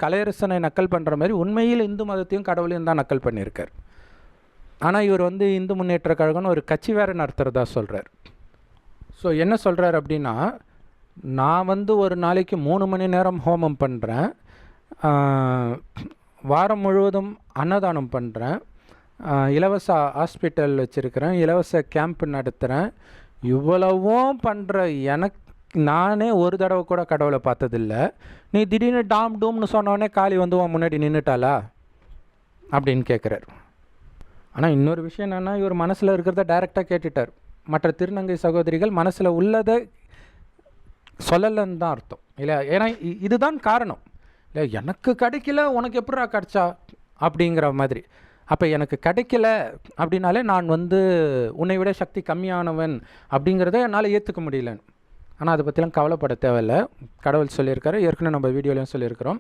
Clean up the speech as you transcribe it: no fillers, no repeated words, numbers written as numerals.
கலையரசனை நக்கல் பண்ணுற மாதிரி உண்மையில் இந்து மதத்தையும் கடவுளையும் தான் நக்கல் பண்ணியிருக்கார். ஆனால் இவர் வந்து இந்து முன்னேற்ற கழகம்னு ஒரு கட்சி வேறு நடத்துகிறதா சொல்கிறார். ஸோ என்ன சொல்கிறார் அப்படின்னா, நான் வந்து ஒரு நாளைக்கு 3 மணி நேரம் ஹோமம் பண்ணுறேன், வாரம் முழுவதும் அன்னதானம் பண்ணுறேன், இலவச ஹாஸ்பிட்டல் வச்சுருக்கிறேன், இலவச கேம்ப் நடத்துகிறேன், இவ்வளவும் பண்ணுற எனக்கு நானே ஒரு தடவை கூட கடவுளை பார்த்ததில்ல. நீ திடீர்னு டாம் டூம்னு சொன்னோடனே காளி வந்து உன் முன்னாடி நின்றுட்டாளா அப்படின்னு கேட்குறாரு. ஆனால் இன்னொரு விஷயம் என்னென்னா, இவர் மனசில் இருக்கிறத டைரெக்டாக கேட்டுட்டார். மற்ற திருநங்கை சகோதரிகள் மனசில் உள்ளதை சொல்லலைன்னு தான் அர்த்தம் இல்லை. ஏன்னா இதுதான் காரணம் இல்லை, எனக்கு கிடைக்கல உனக்கு எப்படா கிடச்சா அப்படிங்கிற மாதிரி. அப்போ எனக்கு கிடைக்கல அப்படின்னாலே நான் வந்து உன்னை விட சக்தி கம்மியானவன் அப்படிங்கிறத என்னால் ஏற்றுக்க முடியலன்னு. ஆனால் அதை பற்றிலாம் கவலைப்பட தேவையில்லை. கடவுள் சொல்லியிருக்காரு, ஏற்கனவே நம்ம வீடியோலையும் சொல்லியிருக்கிறோம்.